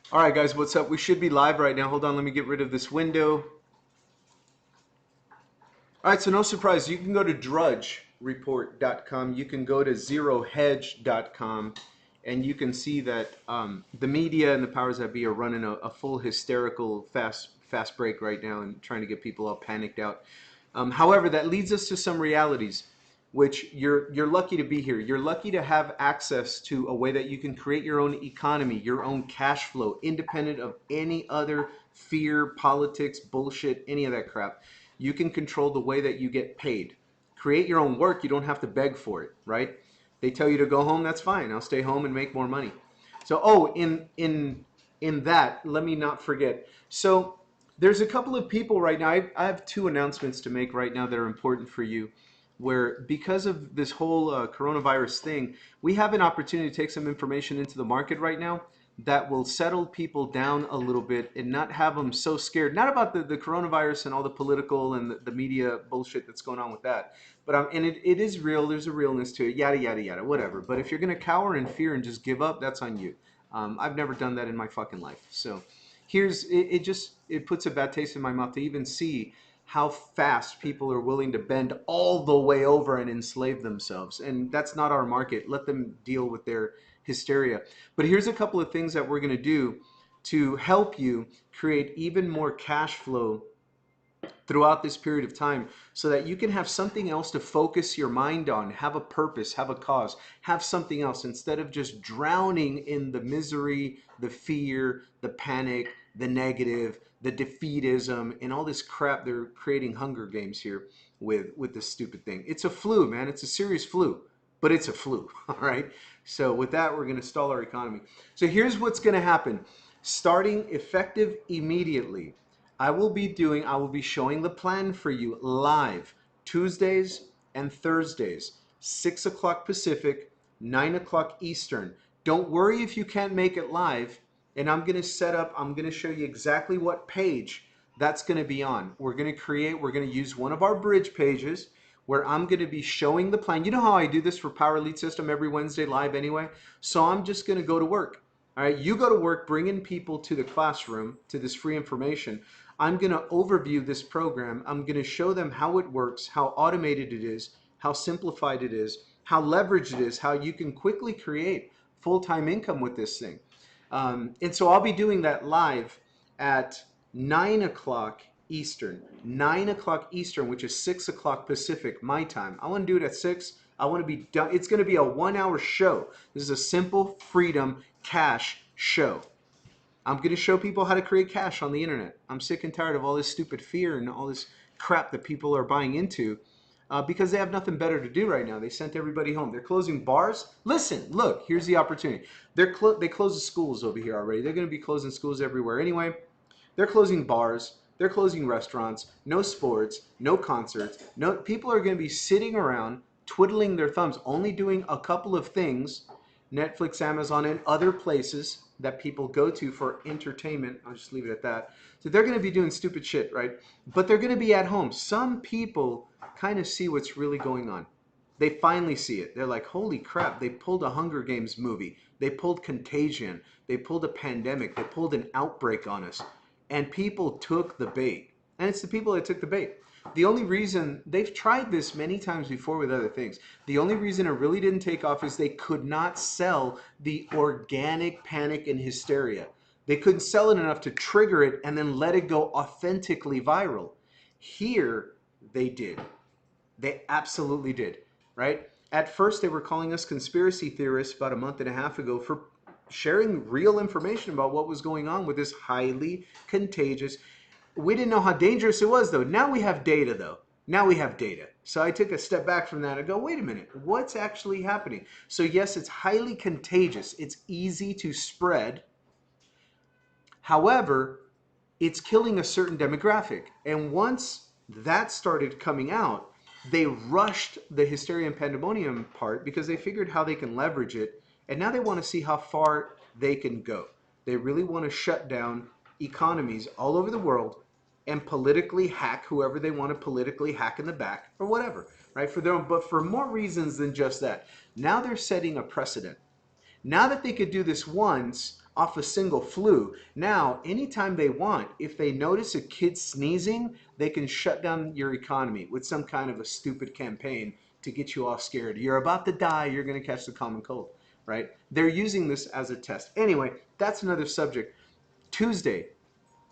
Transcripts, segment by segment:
All right, guys, what's up? We should be live right now. Hold on, let me get rid of this window. All right, so no surprise. You can go to drudgereport.com. You can go to zerohedge.com, and you can see that the media and the powers that be are running a full hysterical fast break right now and trying to get people all panicked out. However, that leads us to some realities, which you're lucky to be here. You're lucky to have access to a way that you can create your own economy, your own cash flow, independent of any other fear, politics, bullshit, any of that crap. You can control the way that you get paid. Create your own work. You don't have to beg for it, right? They tell you to go home, that's fine. I'll stay home and make more money. So, in that, let me not forget. So, there's a couple of people right now. I have two announcements to make right now that are important for you. Where because of this whole coronavirus thing, we have an opportunity to take some information into the market right now that will settle people down a little bit and not have them so scared, not about the coronavirus and all the political and the media bullshit that's going on with that, but and it is real. There's a realness to it, yada yada yada, whatever. But if you're going to cower in fear and just give up, that's on you. I've never done that in my fucking life. So here's it just it puts a bad taste in my mouth to even see how fast people are willing to bend all the way over and enslave themselves. And that's not our market. Let them deal with their hysteria. But here's a couple of things that we're going to do to help you create even more cash flow throughout this period of time so that you can have something else to focus your mind on, have a purpose, have a cause, have something else instead of just drowning in the misery, the fear, the panic, the negative, the defeatism, and all this crap. They're creating Hunger Games here with this stupid thing. It's a flu, man. It's a serious flu, but it's a flu, all right? So with that, we're going to stall our economy. So here's what's going to happen. Starting effective immediately, I will be showing the plan for you live Tuesdays and Thursdays, 6 o'clock Pacific, 9 o'clock Eastern. Don't worry if you can't make it live. And I'm going to show you exactly what page that's going to be on. We're going to use one of our bridge pages where I'm going to be showing the plan. You know how I do this for Power Lead System every Wednesday live anyway? So I'm just going to go to work. All right, you go to work bringing people to the classroom, to this free information. I'm going to overview this program. I'm going to show them how it works, how automated it is, how simplified it is, how leveraged it is, how you can quickly create full-time income with this thing. And so I'll be doing that live at 9 o'clock Eastern. 9 o'clock Eastern, which is 6 o'clock Pacific, my time. I want to do it at 6. I want to be done. It's going to be a 1 hour show. This is a simple freedom cash show. I'm going to show people how to create cash on the internet. I'm sick and tired of all this stupid fear and all this crap that people are buying into because they have nothing better to do right now. They sent everybody home. They're closing bars. Listen, look, here's the opportunity. They closed the schools over here already. They're going to be closing schools everywhere anyway. They're closing bars. They're closing restaurants. No sports. No concerts. No people are going to be sitting around twiddling their thumbs, only doing a couple of things. Netflix, Amazon, and other places that people go to for entertainment. I'll just leave it at that. So they're going to be doing stupid shit, right? But they're going to be at home. Some people kind of see what's really going on. They finally see it. They're like, holy crap, they pulled a Hunger Games movie. They pulled Contagion. They pulled a pandemic. They pulled an outbreak on us. And people took the bait. And it's the people that took the bait. The only reason they've tried this many times before with other things. The only reason it really didn't take off is they could not sell the organic panic and hysteria. They couldn't sell it enough to trigger it and then let it go authentically viral. Here, they did. They absolutely did, right? At first, they were calling us conspiracy theorists about a month and a half ago for sharing real information about what was going on with this highly contagious. We didn't know how dangerous it was, though. Now we have data, though. Now we have data. So I took a step back from that and go, wait a minute, what's actually happening? So yes, it's highly contagious. It's easy to spread. However, it's killing a certain demographic. And once that started coming out, they rushed the hysteria and pandemonium part because they figured how they can leverage it. And now they want to see how far they can go. They really want to shut down economies all over the world and politically hack whoever they want to politically hack in the back or whatever, right? For their own, but for more reasons than just that. Now they're setting a precedent. Now that they could do this once, off a single flu. Now, anytime they want, if they notice a kid sneezing, they can shut down your economy with some kind of a stupid campaign to get you all scared. You're about to die, you're going to catch the common cold, right? They're using this as a test. Anyway, that's another subject. Tuesday,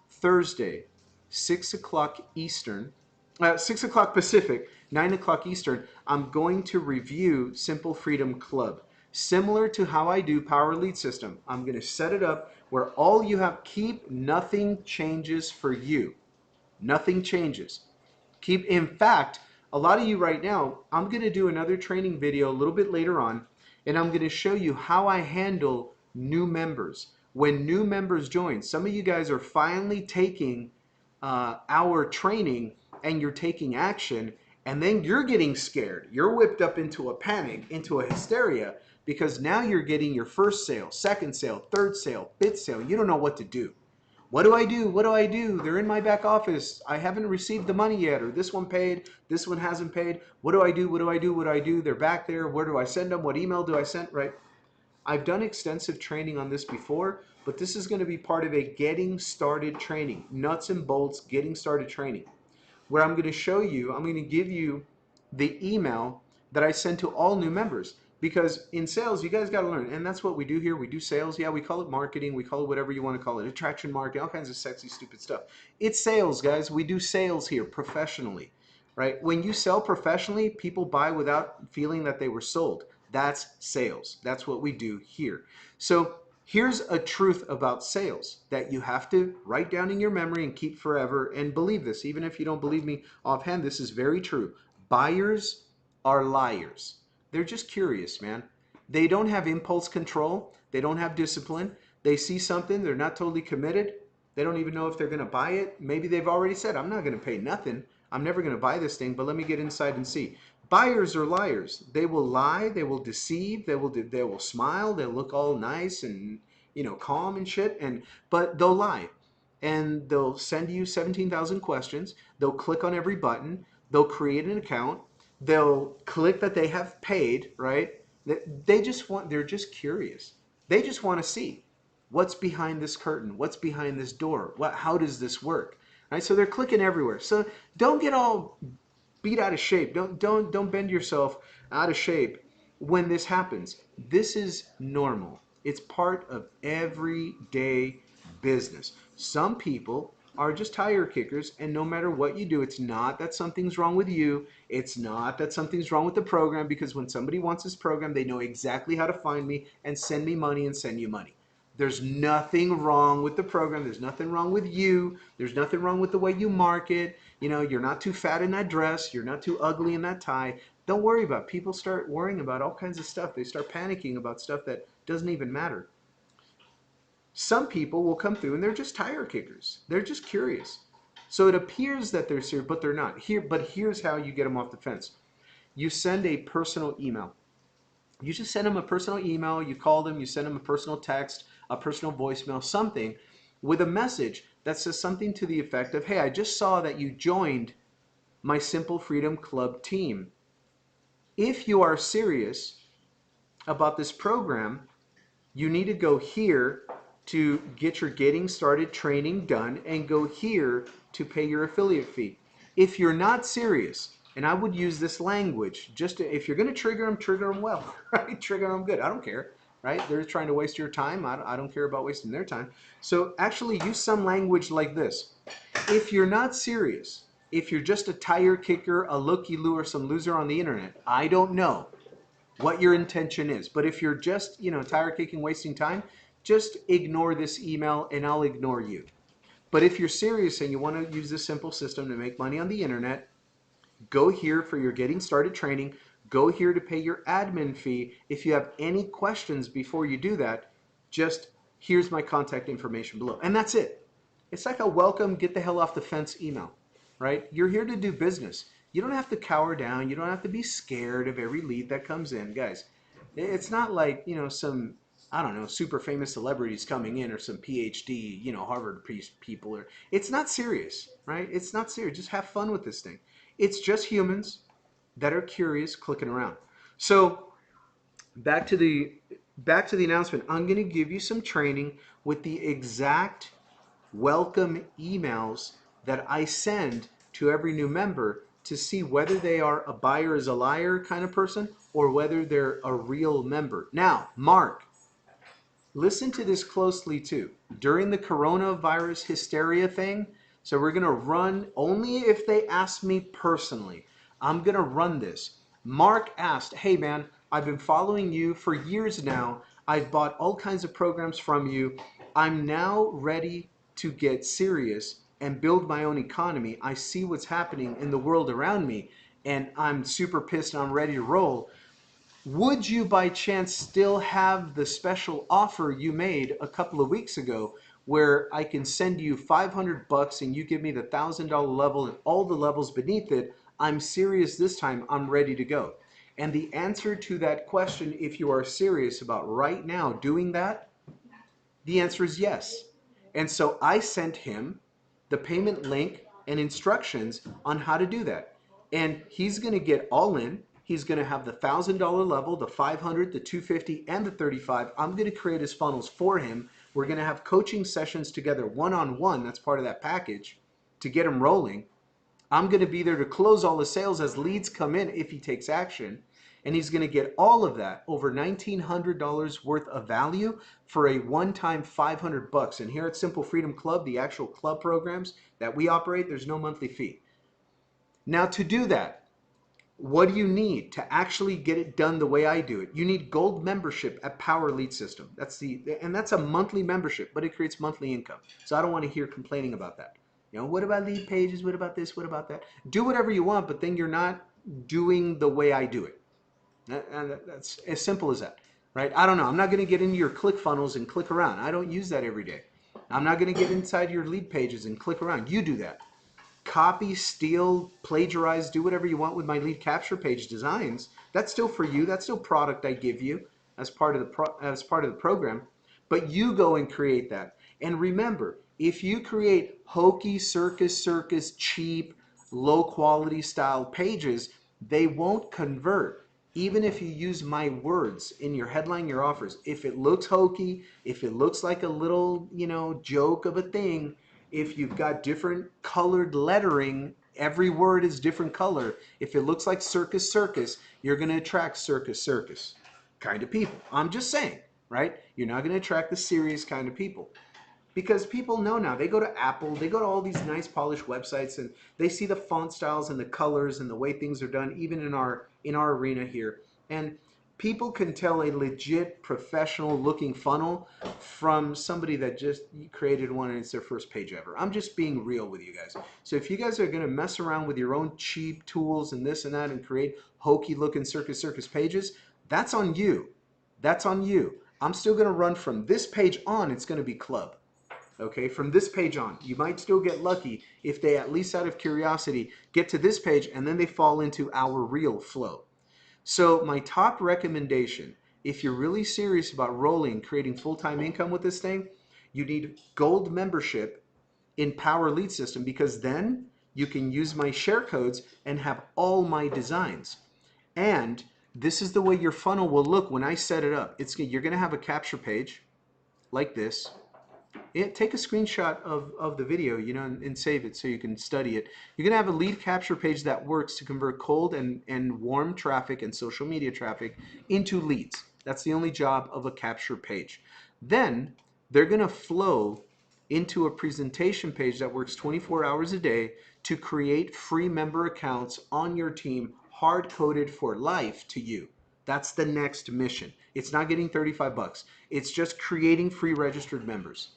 Thursday, 6 o'clock Eastern, 6 o'clock Pacific, 9 o'clock Eastern, I'm going to review Simple Freedom Club. Similar to how I do Power Lead System, I'm going to set it up where all you have, keep nothing changes for you. Nothing changes. Keep, in fact, a lot of you right now, I'm going to do another training video a little bit later on, and I'm going to show you how I handle new members. When new members join, some of you guys are finally taking our training and you're taking action, and then you're getting scared. You're whipped up into a panic, into a hysteria, because now you're getting your first sale, second sale, third sale, fifth sale. You don't know what to do. What do I do? What do I do? They're in my back office. I haven't received the money yet, or this one paid, this one hasn't paid. What do I do? What do I do? What do I do? They're back there. Where do I send them? What email do I send? Right? I've done extensive training on this before, but this is going to be part of a getting started training, nuts and bolts, getting started training, where I'm going to show you, I'm going to give you the email that I send to all new members. Because in sales, you guys got to learn, and that's what we do here. We do sales. Yeah, we call it marketing. We call it whatever you want to call it. Attraction marketing, all kinds of sexy, stupid stuff. It's sales, guys. We do sales here professionally, right? When you sell professionally, people buy without feeling that they were sold. That's sales. That's what we do here. So here's a truth about sales that you have to write down in your memory and keep forever, and believe this. Even if you don't believe me offhand, this is very true. Buyers are liars. They're just curious, man. They don't have impulse control. They don't have discipline. They see something, they're not totally committed. They don't even know if they're going to buy it. Maybe they've already said, I'm not going to pay nothing. I'm never going to buy this thing, but let me get inside and see. Buyers are liars. They will lie, they will deceive, they will smile, they'll look all nice and, calm and shit, but they'll lie. And they'll send you 17,000 questions. They'll click on every button. They'll create an account. They'll click that they have paid, right? They're just curious. They just want to see what's behind this curtain, what's behind this door, how does this work, right? So they're clicking everywhere. So don't get all beat out of shape. Don't bend yourself out of shape when this happens. This is normal. It's part of everyday business. Some people are just tire kickers, and no matter what you do, it's not that something's wrong with you. It's not that something's wrong with the program, because when somebody wants this program, they know exactly how to find me and send me money and send you money. There's nothing wrong with the program. There's nothing wrong with you. There's nothing wrong with the way you market. You're not too fat in that dress. You're not too ugly in that tie. Don't worry about it. People start worrying about all kinds of stuff. They start panicking about stuff that doesn't even matter. Some people will come through and they're just tire kickers. They're just curious. So it appears that they're serious, but they're not. But here's how you get them off the fence. You send a personal email. You just send them a personal email. You call them. You send them a personal text, a personal voicemail, something with a message that says something to the effect of, hey, I just saw that you joined my Simple Freedom Club team. If you are serious about this program, you need to go here to get your getting started training done, and go here to pay your affiliate fee. If you're not serious, and I would use this language, if you're going to trigger them well, right? Trigger them good. I don't care, right? They're trying to waste your time. I don't care about wasting their time. So actually use some language like this. If you're not serious, if you're just a tire kicker, a looky-loo, or some loser on the internet, I don't know what your intention is. But if you're just, tire kicking, wasting time, just ignore this email and I'll ignore you. But if you're serious and you want to use this simple system to make money on the internet, go here for your getting started training. Go here to pay your admin fee. If you have any questions before you do that, just here's my contact information below. And that's it. It's like a welcome, get the hell off the fence email, right? You're here to do business. You don't have to cower down. You don't have to be scared of every lead that comes in. Guys, it's not like, some, I don't know, super famous celebrities coming in, or some PhD, Harvard people. It's not serious, right? It's not serious. Just have fun with this thing. It's just humans that are curious clicking around. So back to the back to the announcement. I'm going to give you some training with the exact welcome emails that I send to every new member to see whether they are a buyer is a liar kind of person or whether they're a real member. Now, Mark, listen to this closely too. During the coronavirus hysteria thing, so we're going to run only if they ask me personally. I'm going to run this. Mark asked, hey man, I've been following you for years now. I've bought all kinds of programs from you. I'm now ready to get serious and build my own economy. I see what's happening in the world around me and I'm super pissed and I'm ready to roll. Would you by chance still have the special offer you made a couple of weeks ago where I can send you 500 bucks and you give me the $1,000 level and all the levels beneath it? I'm serious this time. I'm ready to go. And the answer to that question, if you are serious about right now doing that, the answer is yes. And so I sent him the payment link and instructions on how to do that. And he's going to get all in. He's going to have the $1,000 level, the 500, the 250, and the 35. I'm going to create his funnels for him. We're going to have coaching sessions together one-on-one. That's part of that package to get him rolling. I'm going to be there to close all the sales as leads come in if he takes action. And he's going to get all of that, over $1,900 worth of value for a one-time 500 bucks. And here at Simple Freedom Club, the actual club programs that we operate, there's no monthly fee. Now to do that, what do you need to actually get it done the way I do it? You need gold membership at Power Lead System. That's a monthly membership, but it creates monthly income. So I don't want to hear complaining about that. You know, what about lead pages? What about this? What about that? Do whatever you want, but then you're not doing the way I do it. And that's as simple as that, right? I don't know. I'm not going to get into your click funnels and click around. I don't use that every day. I'm not going to get inside your lead pages and click around. You do that. Copy, steal, plagiarize, do whatever you want with my lead capture page designs. That's still for you. That's still product I give you as part of the program. But you go and create that. And remember, if you create hokey, circus, cheap, low quality style pages, they won't convert. Even if you use my words in your headline, your offers, if it looks hokey, if it looks like a little, joke of a thing, if you've got different colored lettering, every word is different color. If it looks like circus, you're going to attract circus kind of people. I'm just saying, right? You're not going to attract the serious kind of people. Because people know now, they go to Apple, they go to all these nice polished websites and they see the font styles and the colors and the way things are done, even in our arena here. And people can tell a legit professional looking funnel from somebody that just created one and it's their first page ever. I'm just being real with you guys. So if you guys are going to mess around with your own cheap tools and this and that and create hokey looking circus pages, that's on you. That's on you. I'm still going to run from this page on, it's going to be club. Okay, from this page on, you might still get lucky if they, at least out of curiosity, get to this page and then they fall into our real flow. So my top recommendation, if you're really serious about rolling, creating full-time income with this thing, you need gold membership in Power Lead System, because then you can use my share codes and have all my designs. And this is the way your funnel will look when I set it up. You're going to have a capture page like this. Take a screenshot of the video, and save it so you can study it. You're going to have a lead capture page that works to convert cold and warm traffic and social media traffic into leads. That's the only job of a capture page. Then they're going to flow into a presentation page that works 24 hours a day to create free member accounts on your team, hard-coded for life to you. That's the next mission. It's not getting 35 bucks. It's just creating free registered members.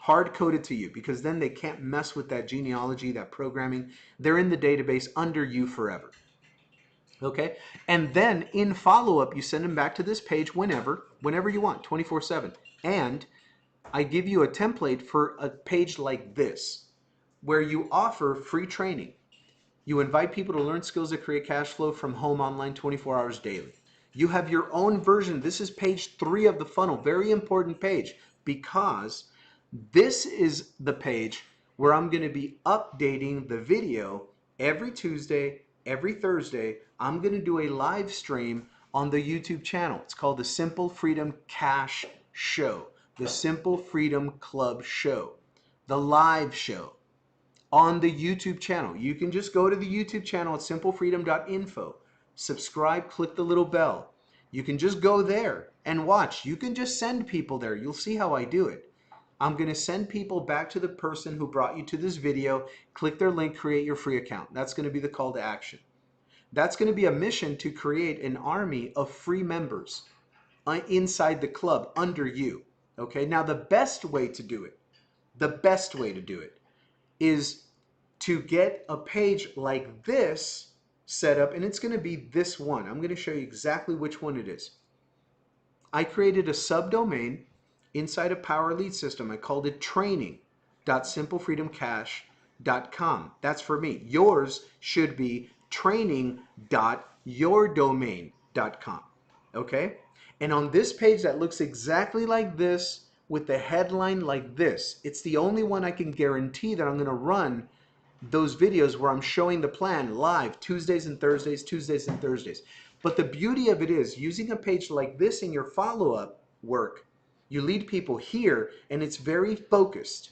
Hard-coded to you, because then they can't mess with that genealogy, that programming. They're in the database under you forever. Okay? And then in follow-up, you send them back to this page whenever you want, 24/7. And I give you a template for a page like this, where you offer free training. You invite people to learn skills that create cash flow from home online 24 hours daily. You have your own version. This is page 3 of the funnel. Very important page, because this is the page where I'm going to be updating the video every Tuesday, every Thursday. I'm going to do a live stream on the YouTube channel. It's called the Simple Freedom Cash Show, the Simple Freedom Club Show, the live show on the YouTube channel. You can just go to the YouTube channel at simplefreedom.info, subscribe, click the little bell. You can just go there and watch. You can just send people there. You'll see how I do it. I'm going to send people back to the person who brought you to this video. Click their link, create your free account. That's going to be the call to action. That's going to be a mission to create an army of free members inside the club under you. Okay, now the best way to do it, is to get a page like this set up, and it's going to be this one. I'm going to show you exactly which one it is. I created a subdomain inside a Power Lead system. I called it training.simplefreedomcash.com. That's for me. Yours should be training.yourdomain.com. Okay? And on this page that looks exactly like this with the headline like this, it's the only one I can guarantee that I'm going to run those videos where I'm showing the plan live Tuesdays and Thursdays, Tuesdays and Thursdays. But the beauty of it is using a page like this in your follow-up work, you lead people here and it's very focused.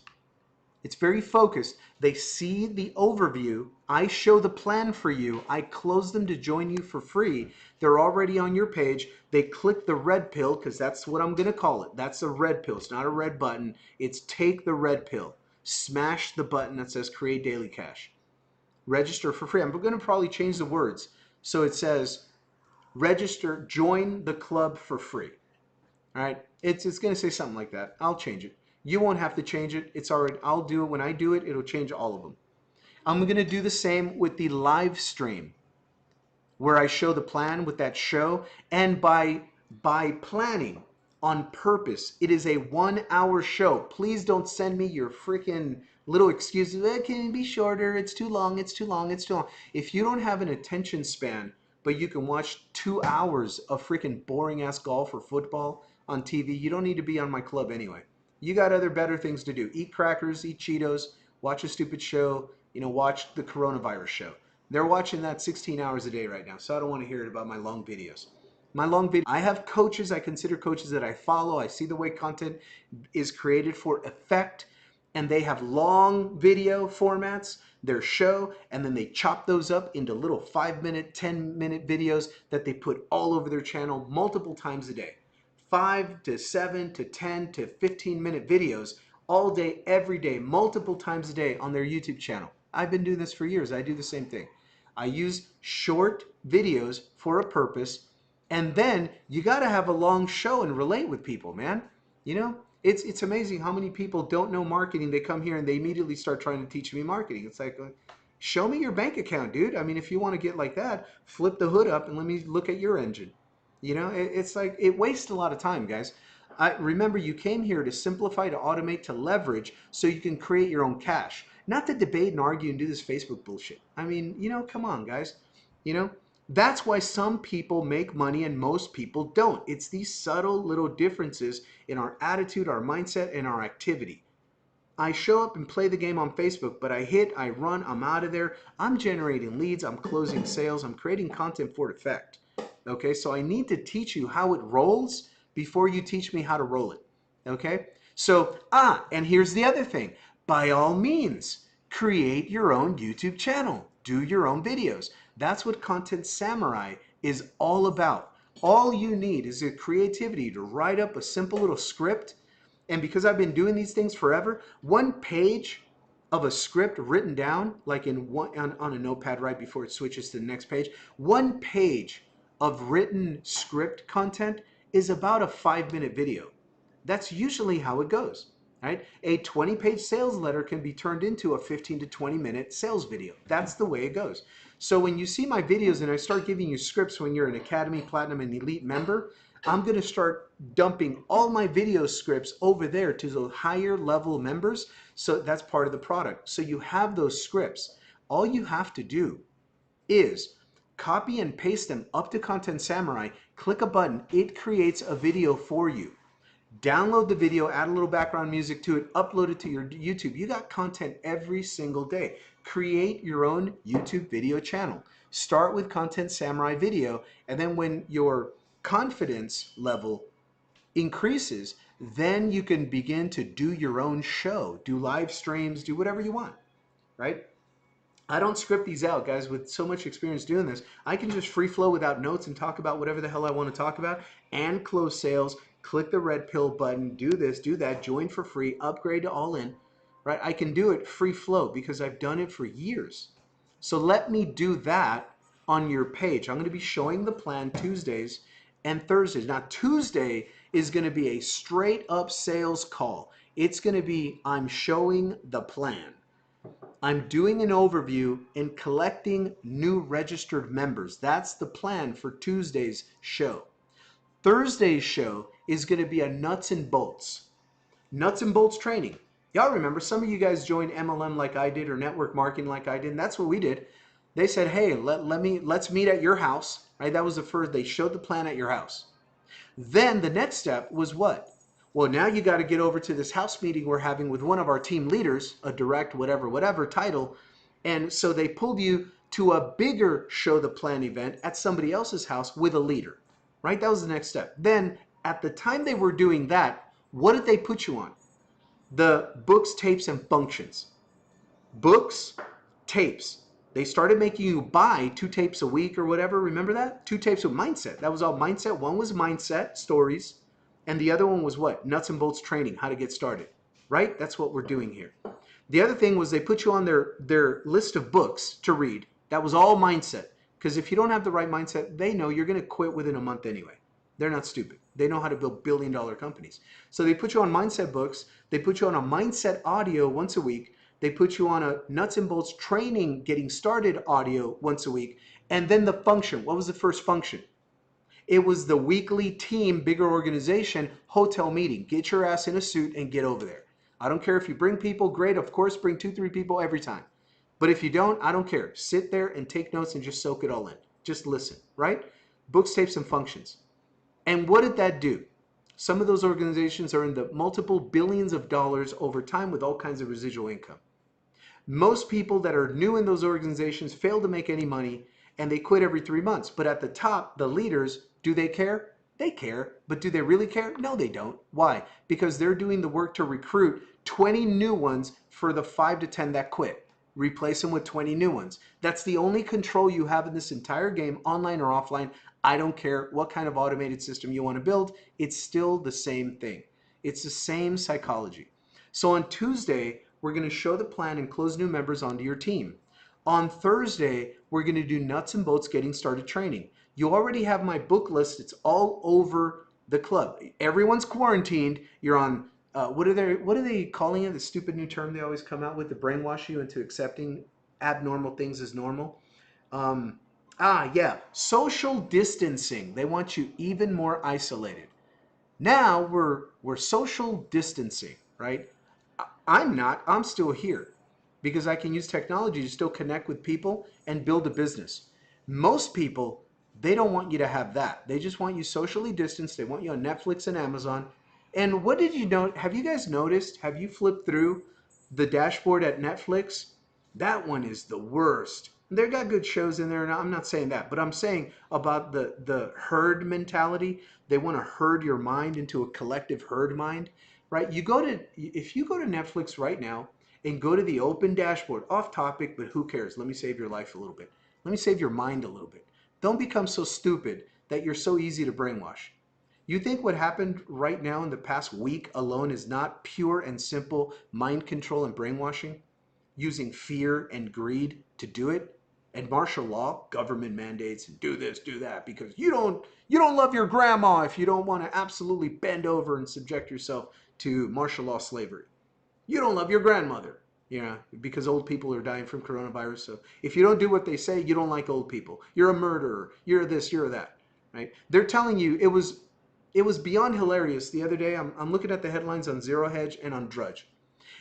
It's very focused. They see the overview. I show the plan for you. I close them to join you for free. They're already on your page. They click the red pill, because that's what I'm going to call it. That's a red pill. It's not a red button. It's take the red pill. Smash the button that says create daily cash. Register for free. I'm going to probably change the words. So it says register, join the club for free. All right. It's going to say something like that. I'll change it. You won't have to change it. It's already, I'll do it. When I do it, it'll change all of them. I'm going to do the same with the live stream where I show the plan with that show. And by planning on purpose, it is a 1 hour show. Please don't send me your freaking little excuses. It can be shorter. It's too long. It's too long. It's too long. If you don't have an attention span, but you can watch 2 hours of freaking boring ass golf or football on TV, you don't need to be on my club anyway. You got other better things to do. Eat crackers, eat Cheetos, watch a stupid show, watch the coronavirus show. They're watching that 16 hours a day right now, so I don't want to hear it about my long videos. I have coaches, I consider coaches that I follow. I see the way content is created for effect, and they have long video formats, their show, and then they chop those up into little 5-minute, 10-minute videos that they put all over their channel multiple times a day. 5 to 7 to 10 to 15-minute videos all day, every day, multiple times a day on their YouTube channel. I've been doing this for years. I do the same thing. I use short videos for a purpose, and then you got to have a long show and relate with people, man. It's amazing how many people don't know marketing. They come here and they immediately start trying to teach me marketing. It's like, show me your bank account, dude. I mean, if you want to get like that, flip the hood up and let me look at your engine. It's like it wastes a lot of time, guys. Remember, you came here to simplify, to automate, to leverage so you can create your own cash. Not to debate and argue and do this Facebook bullshit. I mean, come on, guys. That's why some people make money and most people don't. It's these subtle little differences in our attitude, our mindset, and our activity. I show up and play the game on Facebook, but I hit, I run, I'm out of there. I'm generating leads, I'm closing sales, I'm creating content for effect. Okay, so I need to teach you how it rolls before you teach me how to roll it. Okay, so, and here's the other thing. By all means, create your own YouTube channel. Do your own videos. That's what Content Samurai is all about. All you need is the creativity to write up a simple little script. And because I've been doing these things forever, one page of a script written down, like in one on a notepad right before it switches to the next page, one page of written script content is about a 5-minute video. That's usually how it goes, right? A 20-page sales letter can be turned into a 15 to 20-minute sales video. That's the way it goes. So when you see my videos and I start giving you scripts when you're an Academy, Platinum, and Elite member, I'm going to start dumping all my video scripts over there to the higher level members. So that's part of the product. So you have those scripts. All you have to do is copy and paste them up to Content Samurai, click a button, it creates a video for you. Download the video, add a little background music to it, upload it to your YouTube. You got content every single day. create your own YouTube video channel. Start with Content Samurai Video, and then when your confidence level increases, then you can begin to do your own show, do live streams, do whatever you want, right? I don't script these out, guys. With so much experience doing this, I can just free flow without notes and talk about whatever the hell I want to talk about and close sales. Click the red pill button, do this, do that, join for free, upgrade to all in, right? I can do it free flow because I've done it for years. So let me do that on your page. I'm going to be showing the plan Tuesdays and Thursdays. Now, Tuesday is going to be a straight up sales call. It's going to be, I'm showing the plan. I'm doing an overview and collecting new registered members. That's the plan for Tuesday's show. Thursday's show is going to be a nuts and bolts. Nuts and bolts training. Y'all remember, some of you guys joined MLM like I did or network marketing like I did, and that's what we did. They said, hey, let's meet at your house. Right? That was the first, they showed the plan at your house. Then the next step was what? Well, now you got to get over to this house meeting we're having with one of our team leaders, a direct whatever title. And so they pulled you to a bigger show the plan event at somebody else's house with a leader, right? That was the next step. Then at the time they were doing that, what did they put you on? The books, tapes, and functions. Books, tapes. They started making you buy 2 tapes a week or whatever. Remember that? 2 tapes with mindset. That was all mindset. One was mindset, stories. And the other one was what? Nuts and bolts training, how to get started. Right? That's what we're doing here. The other thing was they put you on their list of books to read. That was all mindset. Because if you don't have the right mindset, they know you're going to quit within a month anyway. They're not stupid. They know how to build billion-dollar companies. So they put you on mindset books. They put you on a mindset audio once a week. They put you on a nuts and bolts training, getting started audio once a week. And then the function. What was the first function? It was the weekly team, bigger organization, hotel meeting. Get your ass in a suit and get over there. I don't care if you bring people, great. Of course, bring 2, 3 people every time. But if you don't, I don't care. Sit there and take notes and just soak it all in. Just listen, right? Books, tapes, and functions. And what did that do? Some of those organizations are in the multiple billions of dollars over time with all kinds of residual income. Most people that are new in those organizations fail to make any money and they quit every 3 months. But at the top, the leaders, do they care? They care. But do they really care? No, they don't. Why? Because they're doing the work to recruit 20 new ones for the 5 to 10 that quit. Replace them with 20 new ones. That's the only control you have in this entire game, online or offline. I don't care what kind of automated system you want to build. It's still the same thing. It's the same psychology. So on Tuesday, we're going to show the plan and close new members onto your team. On Thursday, we're going to do nuts and bolts getting started training. You already have my book list. It's all over the club. Everyone's quarantined. You're on, what are they calling it? The stupid new term they always come out with to brainwash you into accepting abnormal things as normal. Yeah, social distancing. They want you even more isolated. Now we're social distancing, right? I'm not. I'm still here because I can use technology to still connect with people and build a business. Most people, they don't want you to have that. They just want you socially distanced. They want you on Netflix and Amazon. And what did you know? Have you guys noticed? Have you flipped through the dashboard at Netflix? That one is the worst. They got good shows in there, and I'm not saying that, but I'm saying about the herd mentality. They want to herd your mind into a collective herd mind, right? If you go to Netflix right now and go to the open dashboard, off topic, but who cares? Let me save your life a little bit. Let me save your mind a little bit. Don't become so stupid that you're so easy to brainwash. You think what happened right now in the past week alone is not pure and simple mind control and brainwashing? Using fear and greed to do it, and martial law, government mandates, and do this, do that, because you don't love your grandma if you don't want to absolutely bend over and subject yourself to martial law slavery. You don't love your grandmother, because old people are dying from coronavirus. So if you don't do what they say, you don't like old people. You're a murderer. You're this, you're that, right? They're telling you it was beyond hilarious. The other day, I'm looking at the headlines on Zero Hedge and on Drudge.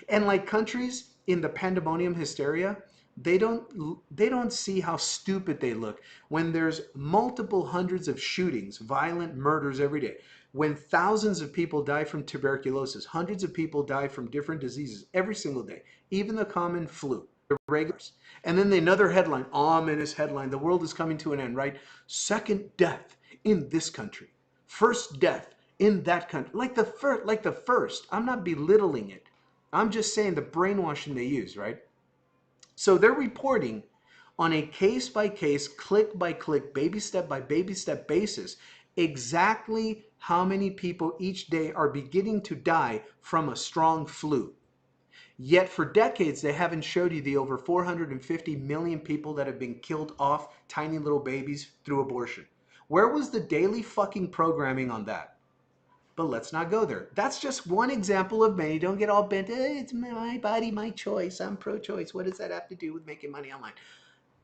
And like countries in the pandemonium hysteria, they don't see how stupid they look when there's multiple hundreds of shootings, violent murders every day, when thousands of people die from tuberculosis, hundreds of people die from different diseases every single day, even the common flu, the regulars. And then another headline, ominous headline, the world is coming to an end, right? Second death in this country. First death in that country. Like the first. I'm not belittling it. I'm just saying the brainwashing they use, right? So they're reporting on a case by case, click by click, baby step by baby step basis exactly how many people each day are beginning to die from a strong flu. Yet for decades, they haven't showed you the over 450 million people that have been killed off, tiny little babies, through abortion. Where was the daily fucking programming on that? But let's not go there. That's just one example of many. Don't get all bent. It's my body, my choice. I'm pro-choice. What does that have to do with making money online?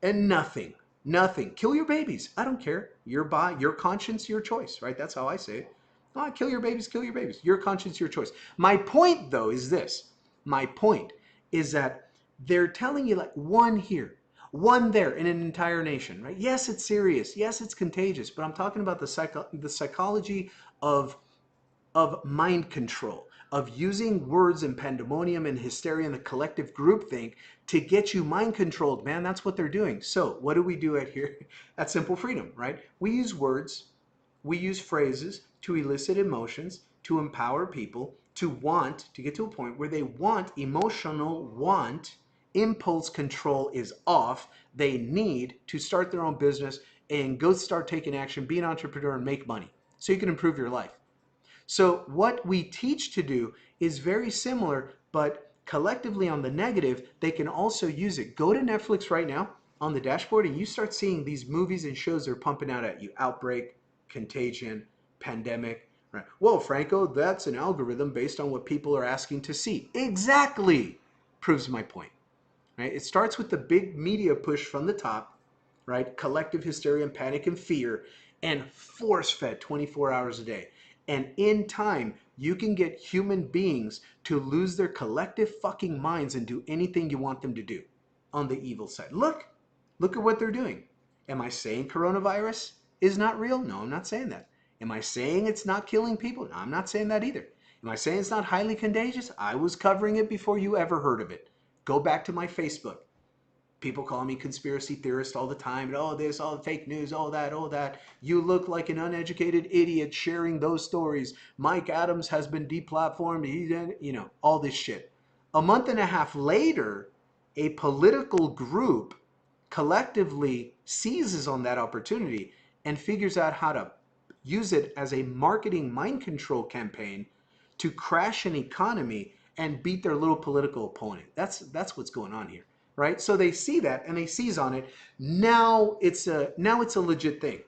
And nothing. Nothing. Kill your babies. I don't care. Your body, your conscience, your choice, right? That's how I say it. Oh, kill your babies, kill your babies. Your conscience, your choice. My point, though, is this. My point is that they're telling you like one here, one there in an entire nation, right? Yes, it's serious. Yes, it's contagious. But I'm talking about the psychology of mind control, of using words and pandemonium and hysteria and the collective groupthink to get you mind controlled, man. That's what they're doing. So what do we do at here at Simple Freedom, right? We use words, we use phrases to elicit emotions, to empower people, to want, to get to a point where they want emotional want, impulse control is off. They need to start their own business and go start taking action, be an entrepreneur and make money so you can improve your life. So what we teach to do is very similar, but collectively on the negative, they can also use it. Go to Netflix right now on the dashboard and you start seeing these movies and shows they're pumping out at you. Outbreak, Contagion, Pandemic. Right. Whoa, Franco, that's an algorithm based on what people are asking to see. Exactly. Proves my point. Right? It starts with the big media push from the top, right? Collective hysteria and panic and fear, and force fed 24 hours a day. And in time, you can get human beings to lose their collective fucking minds and do anything you want them to do on the evil side. Look at what they're doing. Am I saying coronavirus is not real? No, I'm not saying that. Am I saying it's not killing people? No, I'm not saying that either. Am I saying it's not highly contagious? I was covering it before you ever heard of it. Go back to my Facebook. People call me conspiracy theorist all the time. And, oh, this, all fake news, all that, all that. You look like an uneducated idiot sharing those stories. Mike Adams has been deplatformed. All this shit. A month and a half later, a political group collectively seizes on that opportunity and figures out how to use it as a marketing mind control campaign to crash an economy and beat their little political opponent. That's what's going on here, right? So they see that and they seize on it. Now it's a legit thing.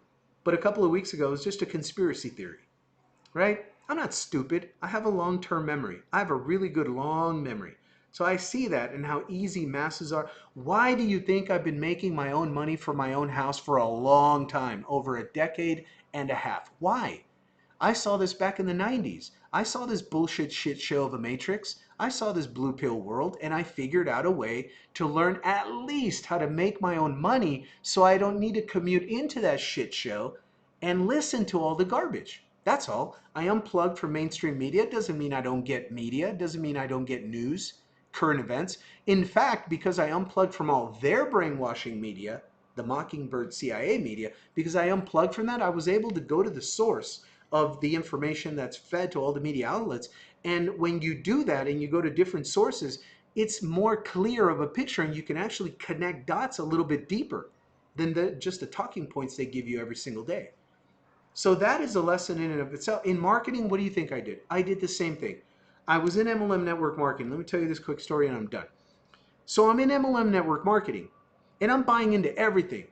But a couple of weeks ago, it was just a conspiracy theory, right? I'm not stupid. I have a long-term memory. I have a really good long memory. So I see that and how easy masses are. Why do you think I've been making my own money for my own house for a long time, over a decade and a half? Why? I saw this back in the 90s. I saw this bullshit shit show of a Matrix. I saw this blue pill world and I figured out a way to learn at least how to make my own money so I don't need to commute into that shit show and listen to all the garbage. That's all. I unplugged from mainstream media. It doesn't mean I don't get media. It doesn't mean I don't get news, current events. In fact, because I unplugged from all their brainwashing media, the Mockingbird CIA media, because I unplugged from that, I was able to go to the source of the information that's fed to all the media outlets. And when you do that and you go to different sources, it's more clear of a picture and you can actually connect dots a little bit deeper than just the talking points they give you every single day. So that is a lesson in and of itself. In marketing, what do you think I did? I did the same thing. I was in MLM network marketing. Let me tell you this quick story and I'm done. So I'm in MLM network marketing and I'm buying into everything.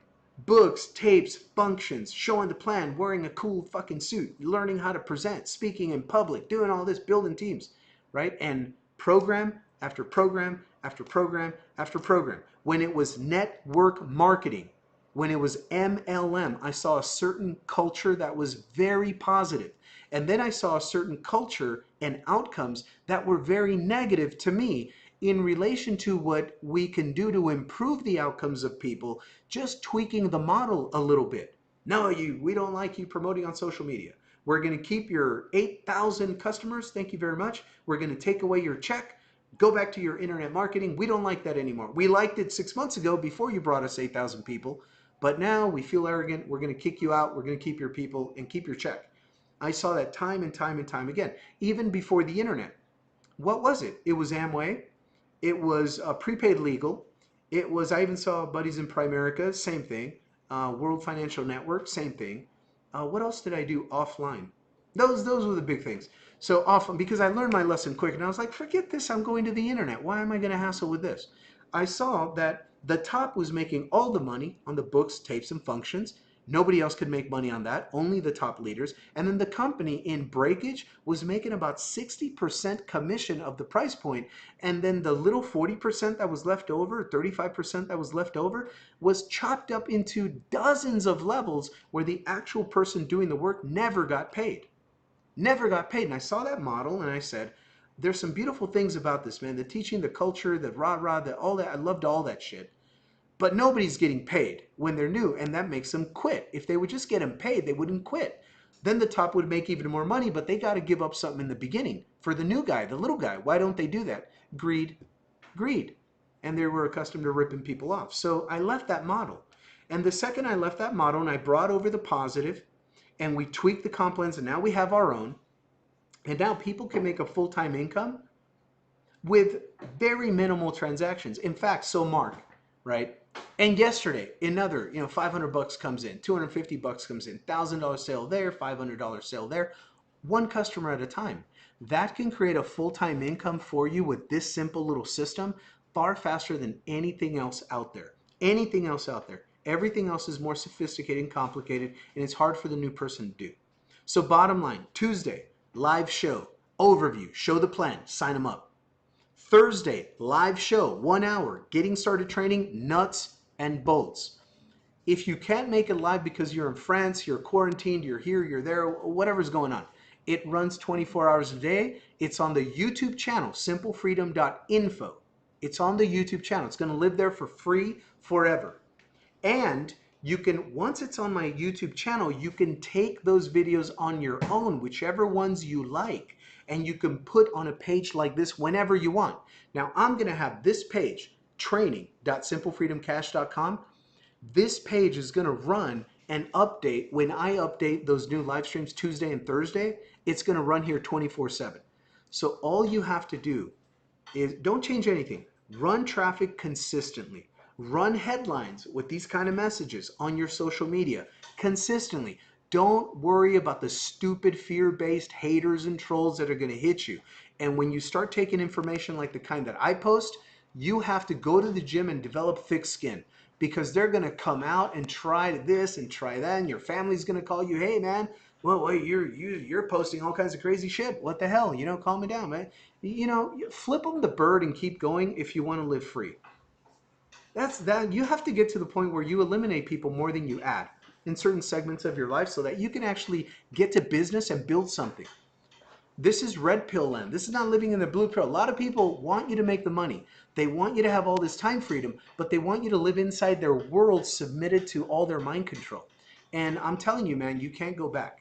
Books, tapes, functions, showing the plan, wearing a cool fucking suit, learning how to present, speaking in public, doing all this, building teams, right? And program after program after program after program. When it was network marketing, when it was MLM, I saw a certain culture that was very positive. And then I saw a certain culture and outcomes that were very negative to me in relation to what we can do to improve the outcomes of people, just tweaking the model a little bit. No, we don't like you promoting on social media. We're going to keep your 8,000 customers. Thank you very much. We're going to take away your check. Go back to your internet marketing. We don't like that anymore. We liked it 6 months ago before you brought us 8,000 people, but now we feel arrogant. We're going to kick you out. We're going to keep your people and keep your check. I saw that time and time and time again, even before the internet. What was it? It was Amway. It was prepaid legal. It was, I even saw Buddies in Primerica, same thing. World Financial Network, same thing. What else did I do offline? Those were the big things. So often, because I learned my lesson quick, and I was like, forget this, I'm going to the internet. Why am I going to hassle with this? I saw that the top was making all the money on the books, tapes, and functions. Nobody else could make money on that, only the top leaders. And then the company in breakage was making about 60% commission of the price point. And then the little 40% that was left over, 35% that was left over, was chopped up into dozens of levels where the actual person doing the work never got paid. Never got paid. And I saw that model and I said, there's some beautiful things about this, man. The teaching, the culture, the rah-rah, all that. I loved all that shit. But nobody's getting paid when they're new, and that makes them quit. If they would just get them paid, they wouldn't quit. Then the top would make even more money, but they got to give up something in the beginning for the new guy, the little guy. Why don't they do that? Greed, greed. And they were accustomed to ripping people off. So I left that model. And the second I left that model and I brought over the positive and we tweaked the comp plans and now we have our own, and now people can make a full-time income with very minimal transactions. In fact, so Mark, right? And yesterday, another, 500 bucks comes in, 250 bucks comes in, $1,000 sale there, $500 sale there, one customer at a time. That can create a full-time income for you with this simple little system far faster than anything else out there. Anything else out there. Everything else is more sophisticated and complicated, and it's hard for the new person to do. So bottom line, Tuesday, live show, overview, show the plan, sign them up. Thursday, live show, 1 hour, getting started training, nuts and bolts. If you can't make it live because you're in France, you're quarantined, you're here, you're there, whatever's going on, it runs 24 hours a day. It's on the YouTube channel, simplefreedom.info. It's on the YouTube channel. It's going to live there for free forever. And you can, once it's on my YouTube channel, you can take those videos on your own, whichever ones you like, and you can put on a page like this whenever you want. Now, I'm going to have this page, training.simplefreedomcash.com. This page is going to run and update. When I update those new live streams Tuesday and Thursday, it's going to run here 24/7. So all you have to do is don't change anything. Run traffic consistently. Run headlines with these kind of messages on your social media consistently. Don't worry about the stupid fear-based haters and trolls that are going to hit you. And when you start taking information like the kind that I post, you have to go to the gym and develop thick skin, because they're going to come out and try this and try that, and your family's going to call you, hey man, well, wait, you're posting all kinds of crazy shit. What the hell? Calm it down, man. Flip them the bird and keep going if you want to live free. That's that. You have to get to the point where you eliminate people more than you add in certain segments of your life so that you can actually get to business and build something. This is red pill land. This is not living in the blue pill. A lot of people want you to make the money. They want you to have all this time freedom, but they want you to live inside their world submitted to all their mind control. And I'm telling you, man, you can't go back.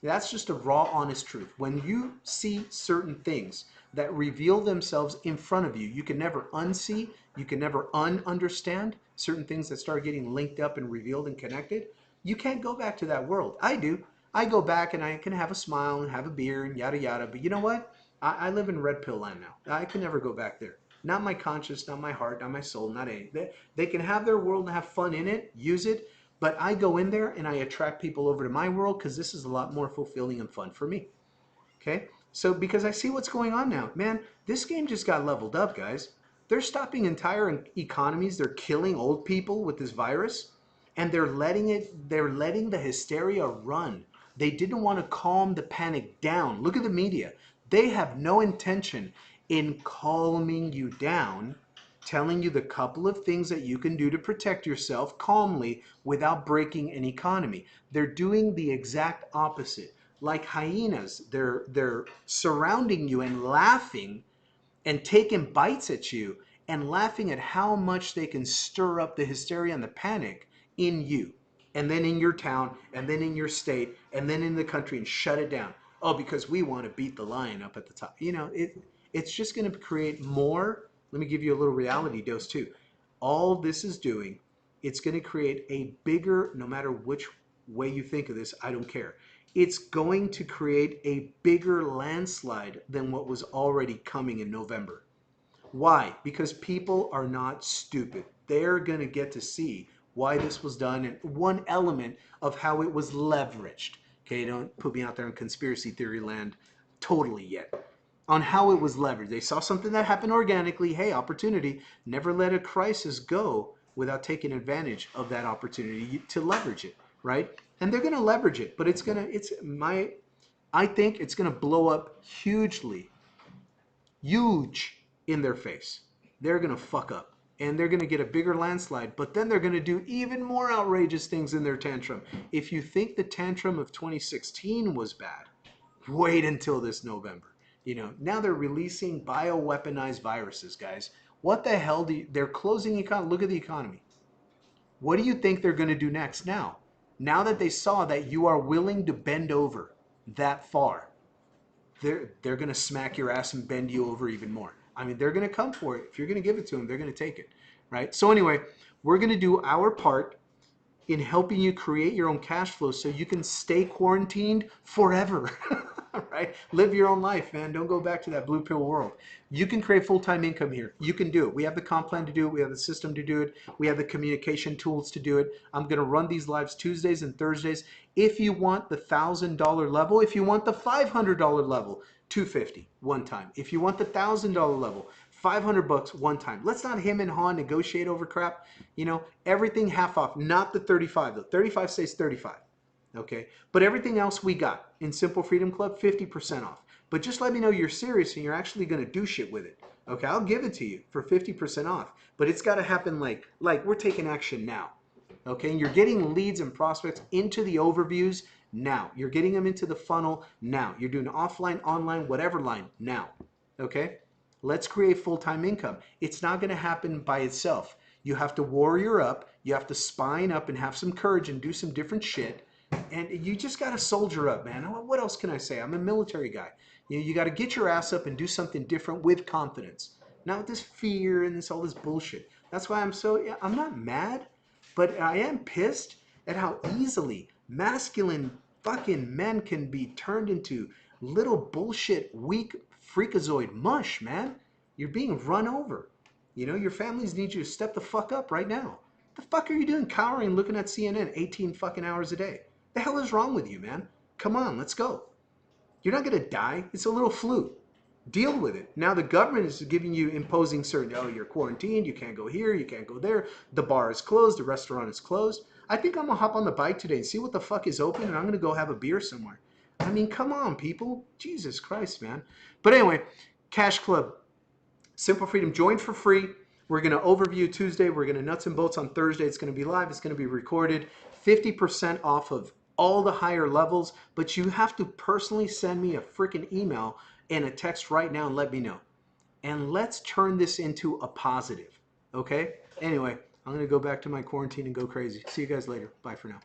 That's just a raw, honest truth. When you see certain things that reveal themselves in front of you, you can never unsee, you can never un-understand certain things that start getting linked up and revealed and connected. You can't go back to that world. I do. I go back and I can have a smile and have a beer and yada yada. But you know what? I live in red pill land now. I can never go back there. Not my conscience, not my heart, not my soul, not any. They can have their world and have fun in it, use it. But I go in there and I attract people over to my world because this is a lot more fulfilling and fun for me. Okay? So because I see what's going on now. Man, this game just got leveled up, guys. They're stopping entire economies. They're killing old people with this virus. And they're letting the hysteria run. They didn't want to calm the panic down. Look at the media. They have no intention in calming you down, telling you the couple of things that you can do to protect yourself calmly without breaking an economy. They're doing the exact opposite. Like hyenas, they're surrounding you and laughing and taking bites at you and laughing at how much they can stir up the hysteria and the panic in you, and then in your town, and then in your state, and then in the country, and shut it down. Oh, because we want to beat the lion up at the top. It's just going to create more. Let me give you a little reality dose too. All this is doing, it's going to create a bigger, no matter which way you think of this, I don't care. It's going to create a bigger landslide than what was already coming in November. Why? Because people are not stupid. They're going to get to see why this was done and one element of how it was leveraged. Okay, don't put me out there in conspiracy theory land totally yet. On how it was leveraged. They saw something that happened organically. Hey, opportunity. Never let a crisis go without taking advantage of that opportunity to leverage it, right? And they're going to leverage it, but I think it's going to blow up huge in their face. They're going to fuck up and they're going to get a bigger landslide, but then they're going to do even more outrageous things in their tantrum. If you think the tantrum of 2016 was bad, wait until this November. You know, now they're releasing bioweaponized viruses, guys. What the hell they're closing the economy. Look at the economy. What do you think they're going to do next now? Now that they saw that you are willing to bend over that far, they're going to smack your ass and bend you over even more. I mean, they're going to come for it. If you're going to give it to them, they're going to take it, right? So anyway, we're going to do our part in helping you create your own cash flow so you can stay quarantined forever. Right? Live your own life, man. Don't go back to that blue pill world. You can create full-time income here. You can do it. We have the comp plan to do it. We have the system to do it. We have the communication tools to do it. I'm going to run these lives Tuesdays and Thursdays. If you want the $1,000 level, if you want the $500 level, $250 one time. If you want the $1,000 level, $500 one time. Let's not him and Han negotiate over crap. You know, everything half off, not the 35 though. 35 stays 35. Okay, but everything else we got in Simple Freedom Club, 50% off. But just let me know you're serious and you're actually going to do shit with it. Okay, I'll give it to you for 50% off. But it's got to happen like we're taking action now. Okay, and you're getting leads and prospects into the overviews now. You're getting them into the funnel now. You're doing offline, online, whatever line now. Okay, let's create full-time income. It's not going to happen by itself. You have to warrior up. You have to spine up and have some courage and do some different shit. And you just got to soldier up, man. What else can I say? I'm a military guy. You got to get your ass up and do something different with confidence. Not with this fear and all this bullshit. That's why I'm not mad, but I am pissed at how easily masculine fucking men can be turned into little bullshit, weak freakazoid mush, man. You're being run over. You know, your families need you to step the fuck up right now. The fuck are you doing cowering looking at CNN 18 fucking hours a day? The hell is wrong with you, man? Come on, let's go. You're not going to die. It's a little flu. Deal with it. Now the government is giving you imposing certain, oh, you're quarantined, you can't go here, you can't go there, the bar is closed, the restaurant is closed. I think I'm going to hop on the bike today and see what the fuck is open and I'm going to go have a beer somewhere. I mean, come on, people. Jesus Christ, man. But anyway, Cash Club, Simple Freedom, join for free. We're going to overview Tuesday. We're going to nuts and bolts on Thursday. It's going to be live. It's going to be recorded. 50% off of all the higher levels, but you have to personally send me a freaking email and a text right now and let me know. And let's turn this into a positive, okay? Anyway, I'm going to go back to my quarantine and go crazy. See you guys later. Bye for now.